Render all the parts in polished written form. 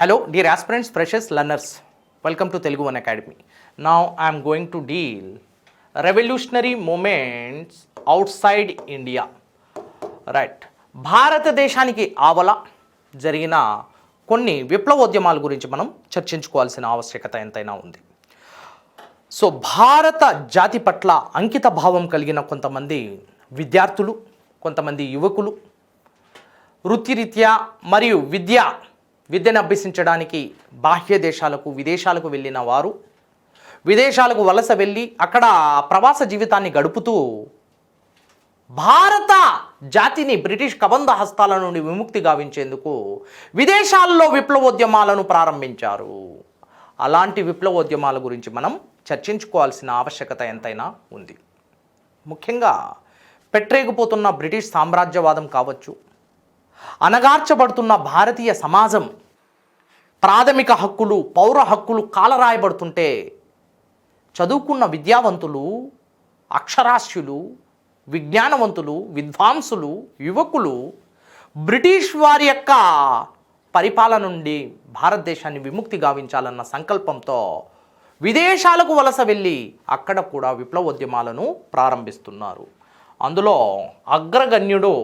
Hello, dear aspirants, freshers, learners. Welcome to Telugu One Academy. Now I am going to deal revolutionary moments outside India. Right, భారతదేశానికి ఆవల జరిగిన కొన్ని విప్లవోద్యమాల గురించి మనం చర్చించుకోవాల్సిన ఆవశ్యకత ఎంతైనా ఉంది. సో భారత జాతి పట్ల అంకిత భావం కలిగిన కొంతమంది విద్యార్థులు, కొంతమంది యువకులు వృత్తిరీత్యా మరియు విద్యను అభ్యసించడానికి బాహ్య దేశాలకు, విదేశాలకు వెళ్ళిన వారు, విదేశాలకు వలస వెళ్ళి అక్కడ ప్రవాస జీవితాన్ని గడుపుతూ భారత జాతిని బ్రిటిష్ కబంధ హస్తాల నుండి విముక్తి గావించేందుకు విదేశాల్లో విప్లవోద్యమాలను ప్రారంభించారు. అలాంటి విప్లవోద్యమాల గురించి మనం చర్చించుకోవాల్సిన ఆవశ్యకత ఎంతైనా ఉంది. ముఖ్యంగా పెట్టరేగిపోతున్న బ్రిటిష్ సామ్రాజ్యవాదం కావచ్చు, అణగార్చబడుతున్న భారతీయ సమాజం ప్రాథమిక హక్కులు, పౌర హక్కులు కాలరాయబడుతుంటే చదువుకున్న విద్యావంతులు, అక్షరాస్యులు, విజ్ఞానవంతులు, విద్వాంసులు, యువకులు బ్రిటిష్ వారి యొక్క పరిపాలన నుండి భారతదేశాన్ని విముక్తి గావించాలన్న సంకల్పంతో విదేశాలకు వలస వెళ్ళి అక్కడ కూడా విప్లవోద్యమాలను ప్రారంభిస్తున్నారు. అందులో అగ్రగణ్యుడు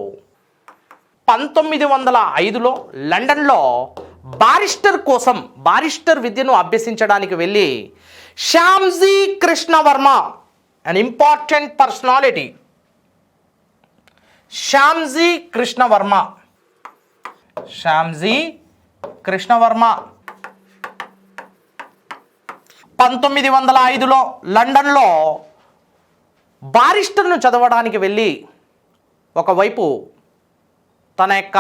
1905లో లండన్లో బారిస్టర్ విద్యను అభ్యసించడానికి వెళ్ళి Shyamji Krishna Varma, an important personality, Shyamji Krishna Varma 1905లో లండన్లో బారిస్టర్ను చదవడానికి వెళ్ళి ఒకవైపు తన యొక్క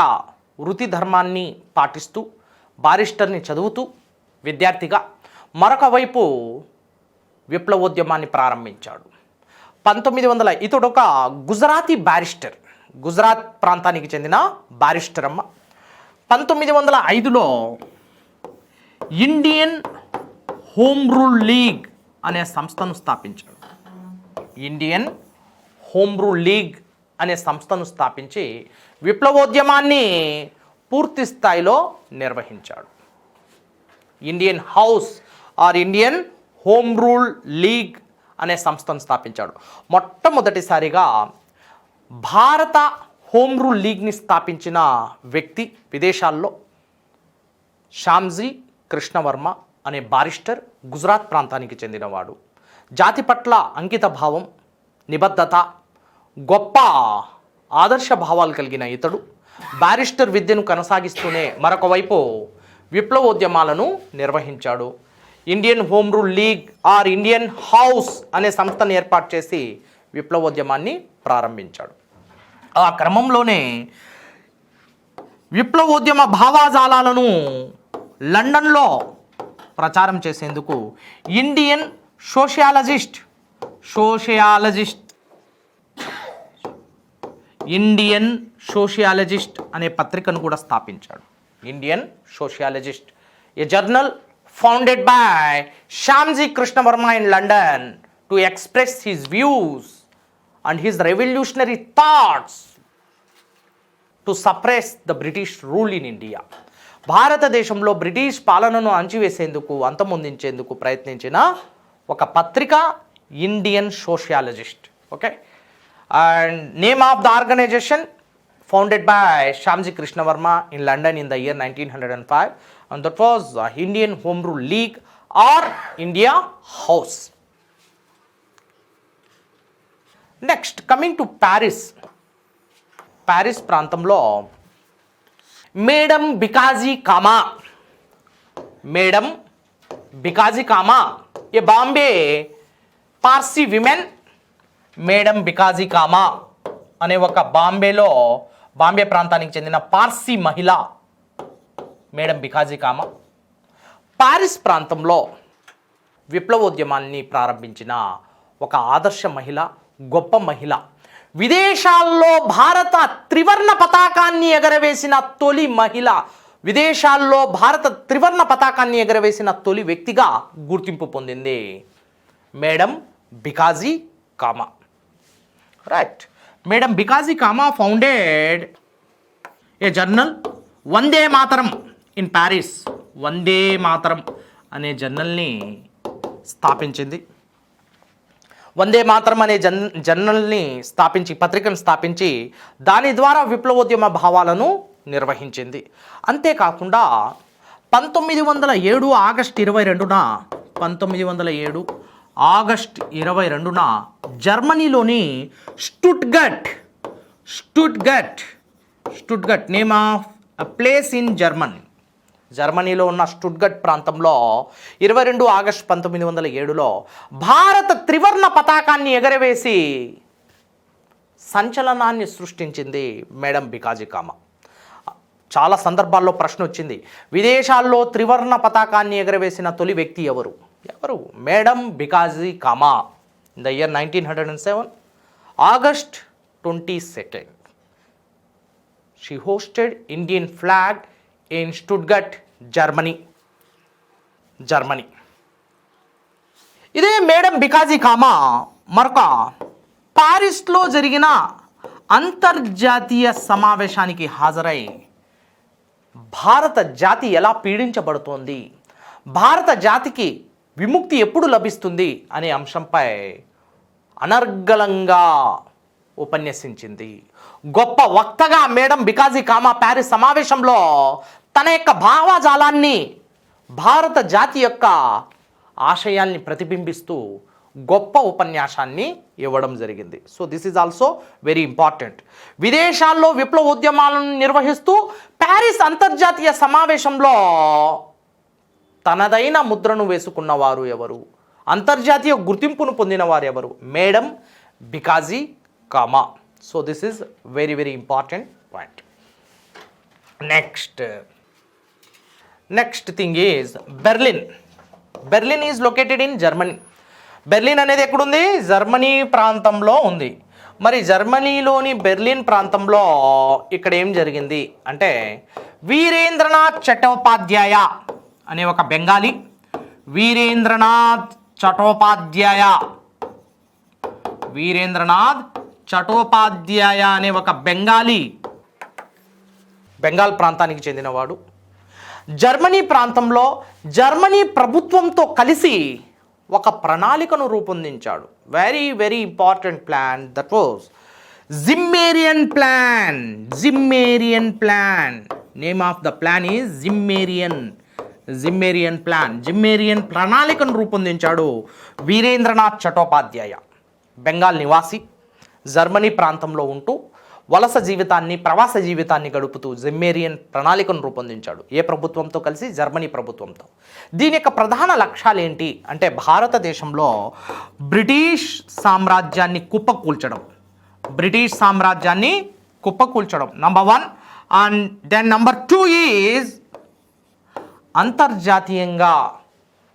వృత్తి ధర్మాన్ని పాటిస్తూ బారిస్టర్ని చదువుతూ విద్యార్థిగా, మరొక వైపు విప్లవోద్యమాన్ని ప్రారంభించాడు. 1900 ఇతడొక గుజరాతీ బారిస్టర్, గుజరాత్ ప్రాంతానికి చెందిన బారిస్టర్ అమ్మ. 1905లో ఇండియన్ హోమ్ రూల్ లీగ్ అనే సంస్థను స్థాపించాడు. ఇండియన్ హోమ్ రూల్ లీగ్ అనే సంస్థను స్థాపించి విప్లవోద్యమాన్ని పూర్తి స్థాయిలో నిర్వహించాడు. Indian house or Indian home rule league అనే సంస్థను స్థాపించాడు. మొట్టమొదటిసారిగా భారత హోమ్ రూల్ లీగ్ని స్థాపించిన వ్యక్తి విదేశాల్లో శ్యామ్జీ కృష్ణవర్మ అనే బారిస్టర్, గుజరాత్ ప్రాంతానికి చెందినవాడు. జాతి పట్ల అంకిత భావం, నిబద్ధత, గొప్ప ఆదర్శ భావాలు కలిగిన ఇతడు బారిస్టర్ విద్యను కొనసాగిస్తూనే మరొక వైపు విప్లవోద్యమాలను నిర్వహించాడు. Indian home rule league or Indian house అనే సంస్థను ఏర్పాటు చేసి విప్లవోద్యమాన్ని ప్రారంభించాడు. ఆ క్రమంలోనే విప్లవోద్యమ భావాజాలాలను లండన్లో ప్రచారం చేసేందుకు ఇండియన్ సోషియాలజిస్ట్ అనే పత్రికను కూడా స్థాపించాడు. Indian sociologist, A journal founded by Shyamji Krishna Varma in London to express his views and his revolutionary thoughts to suppress the British rule in India. భారతదేశంలో బ్రిటిష్ పాలనను అణచివేసేందుకు, అంతమొందించేందుకు ప్రయత్నించిన ఒక పత్రిక Indian sociologist. Okay, and name of the organization founded by Shyamji Krishna Varma in London in the year 1905, and that was Indian Home Rule League or India House. Next, coming to Paris ప్రాంతంలో madam Bhikaji Cama a Bombay Parsi women, madam Bhikaji Cama అనే ఒక బాంబే ప్రాంతానికి చెందిన పార్సీ మహిళ madam Bhikaji comma Paris ప్రాంతంలో విప్లవోద్యమాన్ని ప్రారంభించిన ఒక ఆదర్శ మహిళ, గొప్ప మహిళ. విదేశాల్లో భారత త్రివర్ణ పతాకాన్ని ఎగరవేసిన తొలి మహిళ, విదేశాల్లో భారత త్రివర్ణ పతాకాన్ని ఎగరవేసిన తొలి వ్యక్తిగా గుర్తింపు పొందింది madam Bhikaji Cama. Right, madam Bhikaji Cama founded a journal Vande Mataram in Paris. Vande Mataram అనే జర్నల్ని స్థాపించింది. వందే మాతరం అనే జర్నల్ని స్థాపించి, పత్రికను స్థాపించి దాని ద్వారా విప్లవోద్యమ భావాలను నిర్వహించింది. అంతేకాకుండా 1907 ఆగస్టు 22న 1907 ఆగస్ట్ 22న జర్మనీలోని Stuttgart name of a place in జర్మనీలో ఉన్న స్టుట్గట్ ప్రాంతంలో 22 ఆగస్టు 1907లో భారత త్రివర్ణ పతాకాన్ని ఎగరవేసి సంచలనాన్ని సృష్టించింది మేడం బికాజీ కామా. చాలా సందర్భాల్లో ప్రశ్న వచ్చింది, విదేశాల్లో త్రివర్ణ పతాకాన్ని ఎగరవేసిన తొలి వ్యక్తి ఎవరు? Madam Bhikaji Cama. In the year 1907 August 22 she hosted Indian flag in Stuttgart, Germany. ఇదే మేడం బికాజీ కామా మరొక పారిస్లో జరిగిన అంతర్జాతీయ సమావేశానికి హాజరై భారత జాతి ఎలా పీడించబడుతోంది, భారత జాతికి విముక్తి ఎప్పుడు లభిస్తుంది అనే అంశంపై అనర్గళంగా ఉపన్యసించింది. గొప్ప వక్తగా మేడం బికాజీ కామా ప్యారిస్ సమావేశంలో తన యొక్క భావజాలాన్ని, భారత జాతి యొక్క ఆశయాల్ని ప్రతిబింబిస్తూ గొప్ప ఉపన్యాసాన్ని ఇవ్వడం జరిగింది. So this is also very important. విదేశాల్లో విప్లవోద్యమాలను నిర్వహిస్తూ ప్యారిస్ అంతర్జాతీయ సమావేశంలో తనదైన ముద్రను వేసుకున్నవారు ఎవరు, అంతర్జాతీయ గుర్తింపును పొందిన వారు ఎవరు? Madam Bhikaji comma. So this is very very important point. Next thing is Berlin is located in Germany. Berlin అనేది ఎక్కడుంది? జర్మనీ ప్రాంతంలో ఉంది. మరి జర్మనీలోని బెర్లిన్ ప్రాంతంలో ఇక్కడ ఏం జరిగింది అంటే, వీరేంద్రనాథ్ చట్టోపాధ్యాయ అనే ఒక బెంగాలీ, వీరేంద్రనాథ్ చట్టోపాధ్యాయ అనే ఒక బెంగాల్ ప్రాంతానికి చెందినవాడు జర్మనీ ప్రాంతంలో జర్మనీ ప్రభుత్వంతో కలిసి ఒక ప్రణాళికను రూపొందించాడు. Very very important plan, that was Zimmerman plan. Name of the plan is Zimmerman ప్రణాళికను రూపొందించాడు వీరేంద్రనాథ్ చట్టోపాధ్యాయ. బెంగాల్ నివాసి, జర్మనీ ప్రాంతంలో ఉంటూ వలస జీవితాన్ని, ప్రవాస జీవితాన్ని గడుపుతూ జిమ్మేరియన్ ప్రణాళికను రూపొందించాడు. ఏ ప్రభుత్వంతో కలిసి? జర్మనీ ప్రభుత్వంతో. దీని యొక్క ప్రధాన లక్ష్యాలు ఏంటి అంటే, భారతదేశంలో బ్రిటిష్ సామ్రాజ్యాన్ని కుప్పకూల్చడం number 1. And then number 2 is అంతర్జాతీయంగా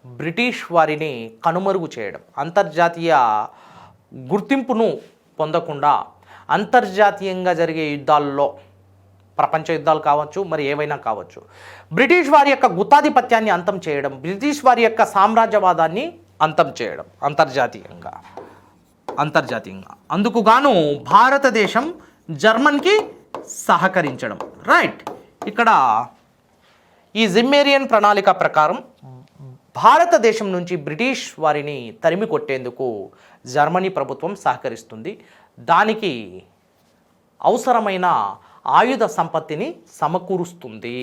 బ్రిటిష్ వారిని కనుమరుగు చేయడం. అంతర్జాతీయ గుర్తింపును పొందకుండా అంతర్జాతీయంగా జరిగే యుద్ధాల్లో, ప్రపంచ యుద్ధాలు కావచ్చు, మరి ఏవైనా కావచ్చు, బ్రిటిష్ వారి యొక్క గుత్తాధిపత్యాన్ని అంతం చేయడం, బ్రిటిష్ వారి యొక్క సామ్రాజ్యవాదాన్ని అంతం చేయడం అంతర్జాతీయంగా. అందుకు గాను భారతదేశం జర్మన్కి సహకరించడం. రైట్. ఇక్కడ ఈ జిమ్మేరియన్ ప్రణాళిక ప్రకారం భారతదేశం నుంచి బ్రిటిష్ వారిని తరిమి కొట్టేందుకు జర్మనీ ప్రభుత్వం సహకరిస్తుంది. దానికి అవసరమైన ఆయుధ సంపత్తిని సమకూరుస్తుంది,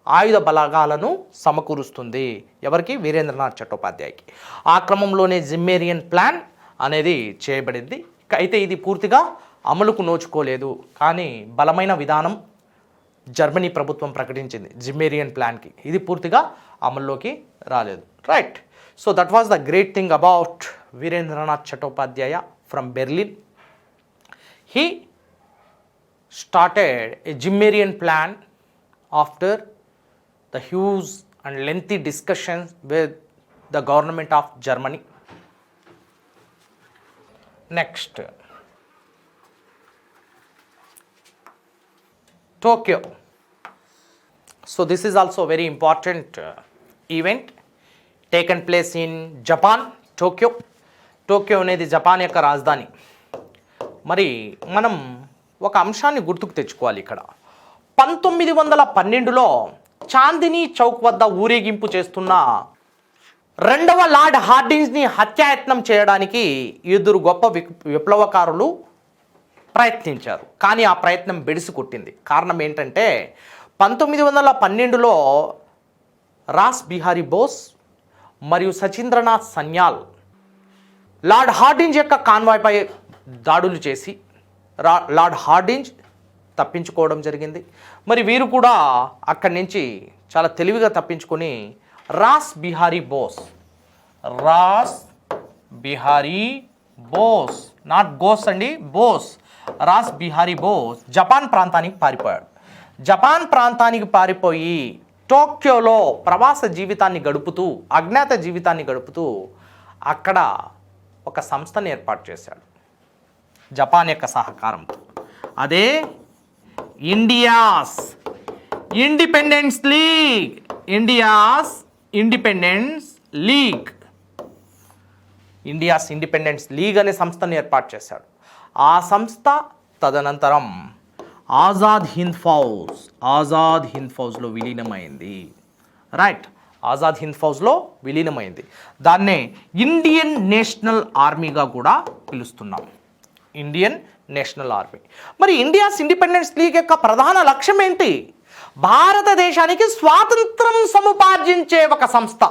ఆయుధ బలగాలను సమకూరుస్తుంది. ఎవరికి? వీరేంద్రనాథ్ చట్టోపాధ్యాయకి. ఆ క్రమంలోనే జిమ్మేరియన్ ప్లాన్ అనేది చేయబడింది. అయితే ఇది పూర్తిగా అమలుకు నోచుకోలేదు, కానీ బలమైన విధానం జర్మనీ ప్రభుత్వం ప్రకటించింది జిమ్మేరియన్ ప్లాన్కి. ఇది పూర్తిగా అమల్లోకి రాలేదు. Right. So that was the great thing about Veerendranath Chattopadhyay from Berlin. He started a Zimmerian plan after the huge and lengthy discussions with the government of Germany. Next, Tokyo. So this is also a very important event taken place in Japan, Tokyo. Tokyo అనేది Japan యొక్క రాజధాని. మరి మనం ఒక అంశాన్ని గుర్తుకు తెచ్చుకోవాలి. ఇక్కడ 1912లో చాందినీ చౌక్ వద్ద ఊరేగింపు చేస్తున్న రెండవ లార్డ్ హార్డింగ్స్ని హత్యాయత్నం చేయడానికి ఇద్దరు గొప్ప విప్లవకారులు ప్రయత్నించారు. కానీ ఆ ప్రయత్నం బెడిసి కొట్టింది. కారణం ఏంటంటే 1912లో రాస్ బిహారీ బోస్ మరియు సచీంద్రనాథ్ సన్యాల్ లార్డ్ హార్డింజ్ యొక్క కాన్వాయ్పై దాడులు చేసి లార్డ్ హార్డింజ్ తప్పించుకోవడం జరిగింది. మరి వీరు కూడా అక్కడి నుంచి చాలా తెలివిగా తప్పించుకొని రాస్ బిహారీ బోస్ నాట్ గోస్ అండి, బోస్, రాస్ బిహారీ బోస్ జపాన్ ప్రాంతానికి పారిపోయాడు. జపాన్ ప్రాంతానికి పారిపోయి టోక్యోలో ప్రవాస జీవితాన్ని గడుపుతూ, అజ్ఞాత జీవితాన్ని గడుపుతూ అక్కడ ఒక సంస్థను ఏర్పాటు చేశాడు జపాన్ యొక్క సహకారంతో. అదే ఇండియాస్ ఇండిపెండెన్స్ లీగ్ అనే సంస్థను ఏర్పాటు చేశాడు. ఆ సంస్థ తదనంతరం ఆజాద్ హింద్ ఫౌజ్లో విలీనమైంది. రైట్, ఆజాద్ హింద్ ఫౌజ్లో విలీనమైంది. దాన్నే ఇండియన్ నేషనల్ ఆర్మీగా కూడా పిలుస్తున్నాం, ఇండియన్ నేషనల్ ఆర్మీ. మరి ఇండియాస్ ఇండిపెండెన్స్ లీగ్ యొక్క ప్రధాన లక్ష్యం ఏంటి? భారతదేశానికి స్వాతంత్రం సముపార్జించే ఒక సంస్థ.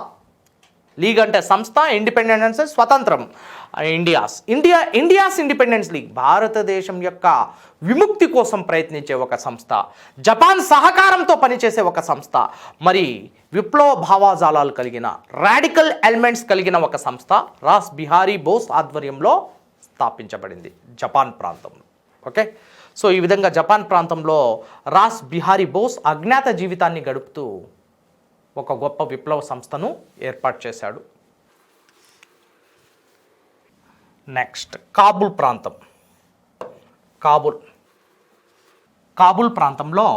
లీగ్ అంటే సంస్థ, ఇండిపెండెన్స్ అంటే స్వతంత్రం. ఇండియాస్ ఇండిపెండెన్స్ లీగ్ భారతదేశం యొక్క విముక్తి కోసం ప్రయత్నించే ఒక సంస్థ, జపాన్ సహకారంతో పనిచేసే ఒక సంస్థ, మరి విప్లవ భావాజాలాలు కలిగిన రాడికల్ ఎలిమెంట్స్ కలిగిన ఒక సంస్థ రాస్ బిహారీ బోస్ ఆధ్వర్యంలో స్థాపించబడింది జపాన్ ప్రాంతంలో. ఓకే, సో ఈ విధంగా జపాన్ ప్రాంతంలో రాస్ బిహారీ బోస్ అజ్ఞాత జీవితాన్ని గడుపుతూ ఒక గొప్ప విప్లవ సంస్థను ఏర్పాటు చేశాడు. నెక్స్ట్ కాబూల్ ప్రాంతం. కాబూల్ ప్రాంతంలో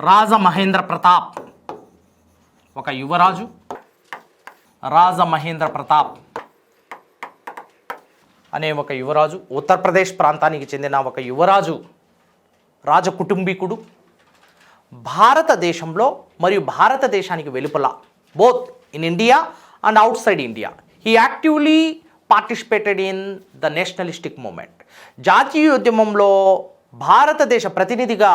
రాజమహేంద్ర ప్రతాప్, ఒక యువరాజు, రాజమహేంద్ర ప్రతాప్ అనే ఒక యువరాజు, ఉత్తరప్రదేశ్ ప్రాంతానికి చెందిన ఒక యువరాజు, రాజకుటుంబీకుడు, భారతదేశంలో మరియు భారతదేశానికి వెలుపల, both in India and outside India, he actively participated in the nationalistic movement. జాతీయోద్యమంలో భారతదేశ ప్రతినిధిగా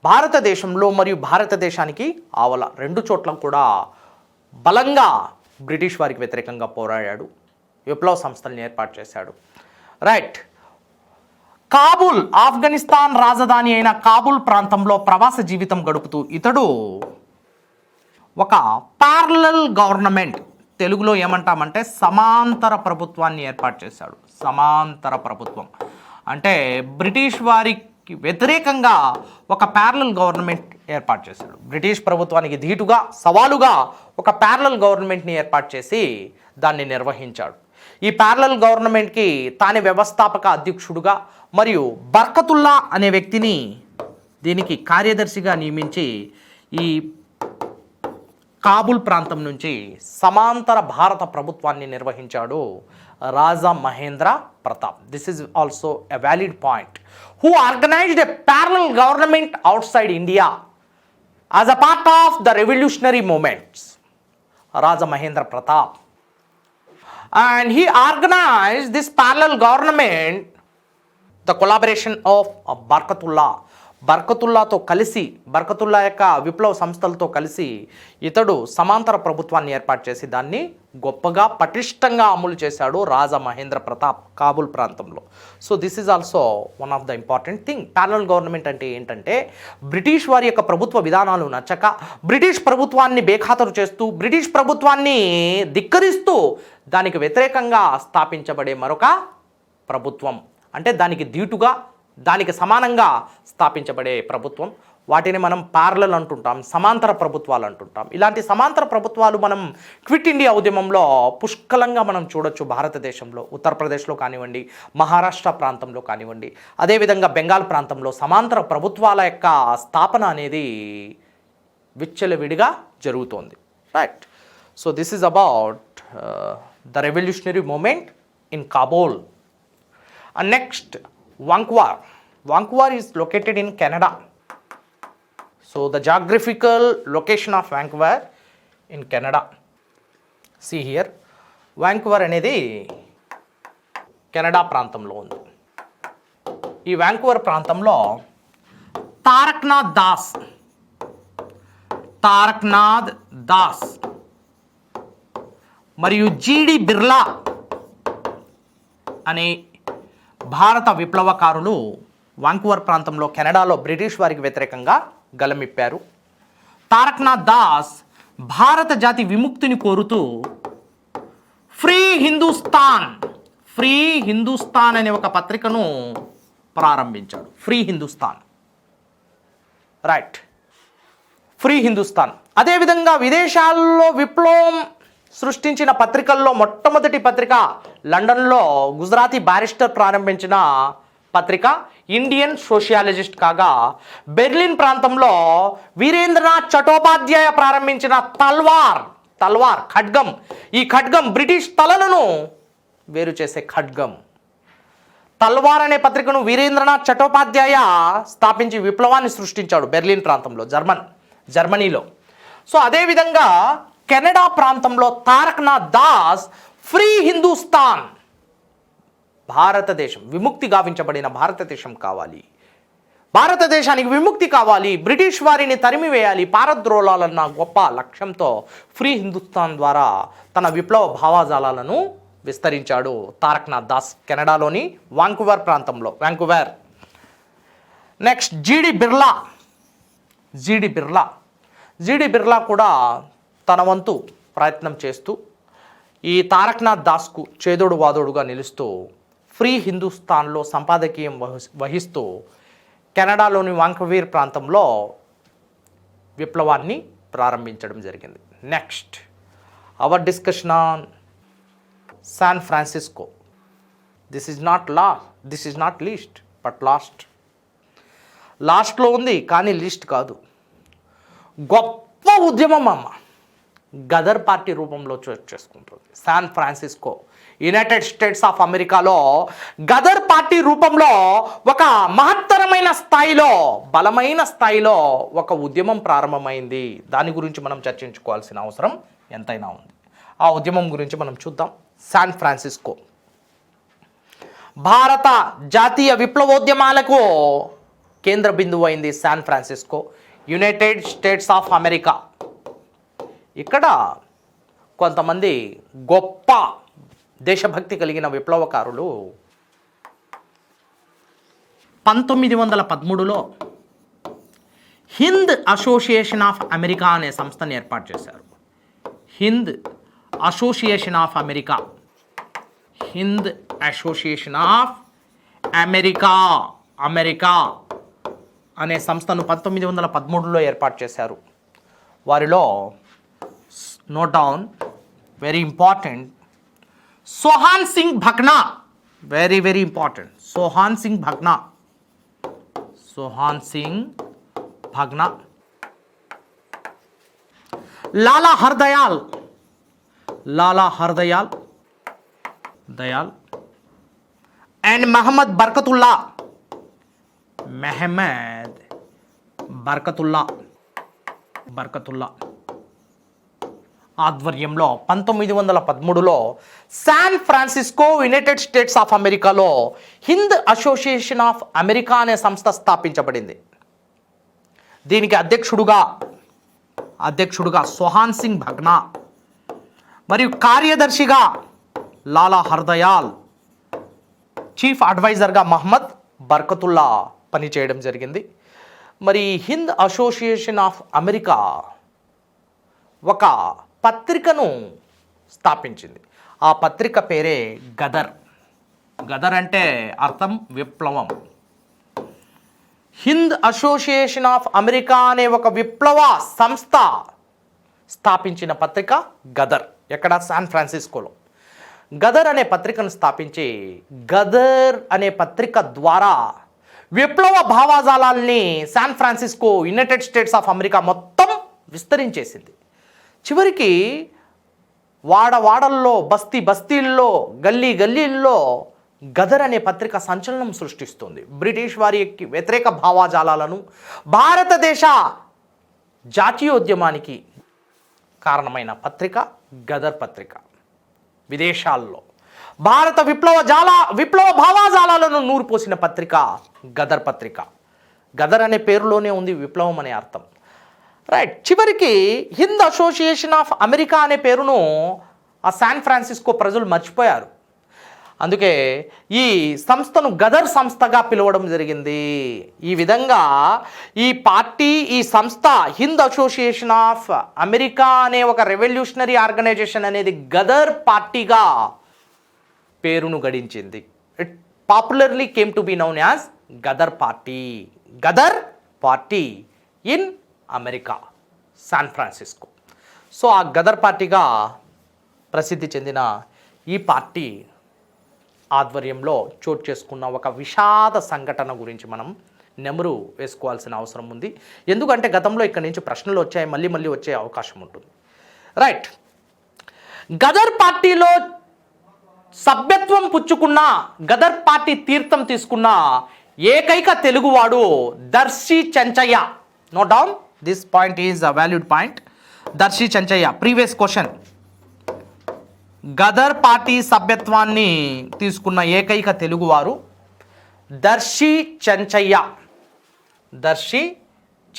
భారతదేశంలో మరియు భారతదేశానికి ఆవల రెండు చోట్ల కూడా బలంగా బ్రిటిష్ వారికి వ్యతిరేకంగా పోరాడాడు, విప్లవ సంస్థల్ని ఏర్పాటు చేశాడు. రైట్, కాబూల్, ఆఫ్ఘనిస్తాన్ రాజధాని అయిన కాబూల్ ప్రాంతంలో ప్రవాస జీవితం గడుపుతూ ఇతడు ఒక ప్యారలల్ గవర్నమెంట్, తెలుగులో ఏమంటామంటే సమాంతర ప్రభుత్వాన్ని ఏర్పాటు చేశాడు. సమాంతర ప్రభుత్వం అంటే బ్రిటిష్ వారికి వ్యతిరేకంగా ఒక ప్యారలల్ గవర్నమెంట్ ఏర్పాటు చేశాడు. బ్రిటిష్ ప్రభుత్వానికి ధీటుగా, సవాలుగా ఒక ప్యారలల్ గవర్నమెంట్ని ఏర్పాటు చేసి దాన్ని నిర్వహించాడు. ఈ ప్యారలల్ గవర్నమెంట్కి తానే వ్యవస్థాపక అధ్యక్షుడుగా మరియు బర్కతుల్లా అనే వ్యక్తిని దీనికి కార్యదర్శిగా నియమించి ఈ కాబూల్ ప్రాంతం నుంచి సమాంతర భారత ప్రభుత్వాన్ని నిర్వహించాడు Raja Mahendra Pratap. This is also a valid point. Who organized a parallel government outside India as a part of the revolutionary movements. Raja Mahendra Pratap. And he organized this parallel government, the collaboration of Barkatullah. బర్కతుల్లాతో కలిసి, బర్కతుల్లా యొక్క విప్లవ సంస్థలతో కలిసి ఇతడు సమాంతర ప్రభుత్వాన్ని ఏర్పాటు చేసి దాన్ని గొప్పగా పటిష్టంగా అమలు చేశాడు రాజా మహేంద్ర ప్రతాప్ కాబూల్ ప్రాంతంలో. So this is also one of the important thing. Parallel government అంటే ఏంటంటే బ్రిటిష్ వారి యొక్క ప్రభుత్వ విధానాలు నచ్చక బ్రిటిష్ ప్రభుత్వాన్ని బేఖాతరు చేస్తూ, బ్రిటిష్ ప్రభుత్వాన్ని ధిక్కరిస్తూ దానికి వ్యతిరేకంగా స్థాపించబడే మరొక ప్రభుత్వం, అంటే దానికి ధీటుగా, దానికి సమానంగా స్థాపించబడే ప్రభుత్వం. వాటిని మనం ప్యారలల్ అంటుంటాం, సమాంతర ప్రభుత్వాలు అంటుంటాం. ఇలాంటి సమాంతర ప్రభుత్వాలు మనం క్విట్ ఇండియా ఉద్యమంలో పుష్కలంగా మనం చూడొచ్చు. భారతదేశంలో ఉత్తరప్రదేశ్లో కానివ్వండి, మహారాష్ట్ర ప్రాంతంలో కానివ్వండి, అదేవిధంగా బెంగాల్ ప్రాంతంలో సమాంతర ప్రభుత్వాల యొక్క స్థాపన అనేది విచ్చలవిడిగా జరుగుతోంది. Right, so this is about the revolutionary movement in Kabul. And next, Vancouver. Vancouver is located in Canada. So the geographical location of Vancouver in Canada. See here, Vancouver అనేది కెనడా ప్రాంతంలో ఉంది. ఈ వాంకూవర్ ప్రాంతంలో తారక్నాథ్ దాస్ మరియు జీడి బిర్లా అనే భారత విప్లవకారులు వాంకూవర్ ప్రాంతంలో కెనడాలో బ్రిటిష్ వారికి వ్యతిరేకంగా గలమిప్పారు. తారక్నాథ్ దాస్ భారత జాతి విముక్తిని కోరుతూ ఫ్రీ హిందుస్థాన్ అనే ఒక పత్రికను ప్రారంభించాడు. ఫ్రీ హిందుస్థాన్. అదేవిధంగా విదేశాల్లో విప్లవం సృష్టించిన పత్రికల్లో మొట్టమొదటి పత్రిక లండన్లో గుజరాతీ బారిస్టర్ ప్రారంభించిన పత్రిక ఇండియన్ సోషియాలజిస్ట్ కాగా, బెర్లిన్ ప్రాంతంలో వీరేంద్రనాథ్ చటోపాధ్యాయ ప్రారంభించిన తల్వార్ ఖడ్గం. ఈ ఖడ్గం బ్రిటిష్ తలలను వేరు చేసే ఖడ్గం. తల్వార్ అనే పత్రికను వీరేంద్రనాథ్ చటోపాధ్యాయ స్థాపించి విప్లవాన్ని సృష్టించాడు బెర్లిన్ ప్రాంతంలో, జర్మనీలో. సో అదేవిధంగా కెనడా ప్రాంతంలో తారక్నాథ్ దాస్ ఫ్రీ హిందుస్థాన్, భారతదేశం విముక్తి గావించబడిన భారతదేశం కావాలి, భారతదేశానికి విముక్తి కావాలి, బ్రిటిష్ వారిని తరిమివేయాలి, పారద్రోలాలన్న గొప్ప లక్ష్యంతో ఫ్రీ హిందుస్థాన్ ద్వారా తన విప్లవ భావజాలాలను విస్తరించాడు తారక్నాథ్ దాస్ కెనడాలోని వాంకూవర్ ప్రాంతంలో. నెక్స్ట్ జీడి బిర్లా కూడా తన వంతు ప్రయత్నం చేస్తూ ఈ తారక్నాథ్ దాస్కు చేదోడు వాదోడుగా నిలుస్తూ ఫ్రీ హిందుస్థాన్లో సంపాదకీయం వహిస్తూ కెనడాలోని వాంకూవర్ ప్రాంతంలో విప్లవాన్ని ప్రారంభించడం జరిగింది. Next our discussion on San Francisco. This is not least but లాస్ట్లో ఉంది కానీ లీస్ట్ కాదు. గొప్ప ఉద్యమం గదర్ పార్టీ రూపంలో చేసుకుంటుంది. San Francisco United States of అమెరికాలో గదర్ పార్టీ రూపంలో ఒక మహత్తరమైన స్థాయిలో, బలమైన స్థాయిలో ఒక ఉద్యమం ప్రారంభమైంది. దాని గురించి మనం చర్చించుకోవాల్సిన అవసరం ఎంతైనా ఉంది. ఆ ఉద్యమం గురించి మనం చూద్దాం. శాన్ ఫ్రాన్సిస్కో భారత జాతీయ విప్లవోద్యమాలకు కేంద్ర బిందువు అయింది. San Francisco United States of America. ఇక్కడ కొంతమంది గొప్ప దేశభక్తి కలిగిన విప్లవకారులు 1913లో హింద్ అసోసియేషన్ ఆఫ్ అమెరికా అనే సంస్థను ఏర్పాటు చేశారు. హింద్ అసోసియేషన్ ఆఫ్ అమెరికా అనే సంస్థను 1913లో ఏర్పాటు చేశారు. వారిలో note down, very important, Sohan Singh Bhakna, very important, Sohan Singh Bhakna, Lala Hardayal and Mohammad Barkatullah ఆధ్వర్యంలో 1913లో San Francisco United States of అమెరికాలో హింద్ అసోసియేషన్ ఆఫ్ అమెరికా అనే సంస్థ స్థాపించబడింది. దీనికి అధ్యక్షుడుగా సోహాన్ సింగ్ భగ్నా మరియు కార్యదర్శిగా లాలా హర్దయాల్, చీఫ్ అడ్వైజర్గా మహమ్మద్ బర్కతుల్లా పనిచేయడం జరిగింది. మరి హింద్ అసోసియేషన్ ఆఫ్ అమెరికా ఒక పత్రికను స్థాపించింది. ఆ పత్రిక పేరే గదర్ అంటే అర్థం విప్లవం. హింద్ అసోసియేషన్ ఆఫ్ అమెరికా అనే ఒక విప్లవ సంస్థ స్థాపించిన పత్రిక గదర్. ఎక్కడ? శాన్ ఫ్రాన్సిస్కోలో. గదర్ అనే పత్రికను స్థాపించి గదర్ అనే పత్రిక ద్వారా విప్లవ భావజాలాల్ని San Francisco United States of America మొత్తం విస్తరించేసింది. చివరికి వాడవాడల్లో, బస్తీల్లో, గల్లీల్లో గదర్ అనే పత్రిక సంచలనం సృష్టిస్తుంది. బ్రిటిష్ వారికి వ్యతిరేక భావజాలాలను, భారతదేశ జాతీయోద్యమానికి కారణమైన పత్రిక గదర్ పత్రిక. విదేశాల్లో భారత విప్లవ భావాజాలను నూరిపోసిన పత్రిక గదర్ పత్రిక. గదర్ అనే పేరులోనే ఉంది విప్లవం అనే అర్థం. రైట్. చివరికి హింద్ అసోసియేషన్ ఆఫ్ అమెరికా అనే పేరును ఆ శాన్ ఫ్రాన్సిస్కో ప్రజలు మర్చిపోయారు. అందుకే ఈ సంస్థను గదర్ సంస్థగా పిలవడం జరిగింది. ఈ విధంగా ఈ పార్టీ, ఈ సంస్థ హింద్ అసోసియేషన్ ఆఫ్ అమెరికా అనే ఒక రెవల్యూషనరీ ఆర్గనైజేషన్ అనేది గదర్ పార్టీగా పేరును గడించింది. It popularly came to be known as Ghadar party. Ghadar party in America, San Francisco. So ఆ గదర్ పార్టీగా ప్రసిద్ధి చెందిన ఈ పార్టీ ఆధ్వర్యంలో చోటు చేసుకున్న ఒక విషాద సంఘటన గురించి మనం నెమరు వేసుకోవాల్సిన అవసరం ఉంది. ఎందుకంటే గతంలో ఇక్కడి నుంచి ప్రశ్నలు వచ్చాయి, మళ్ళీ వచ్చే అవకాశం ఉంటుంది. రైట్. గదర్ పార్టీలో సభ్యత్వం పుచ్చుకున్న, గదర్ పార్టీ తీర్థం తీసుకున్న ఏకైక తెలుగువాడు Darshi Chenchaiah. Note down, this point is a valued point. Darshi Chenchaiah. Previous question. Ghadar party సభ్యత్వాన్ని తీసుకున్న ఏకైక తెలుగువారు దర్శి చెంచయ్య. దర్శి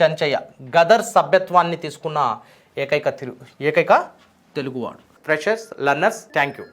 చెంచయ్య గదర్ సభ్యత్వాన్ని తీసుకున్న ఏకైక తెలుగువాడు. Freshers, learners, thank you.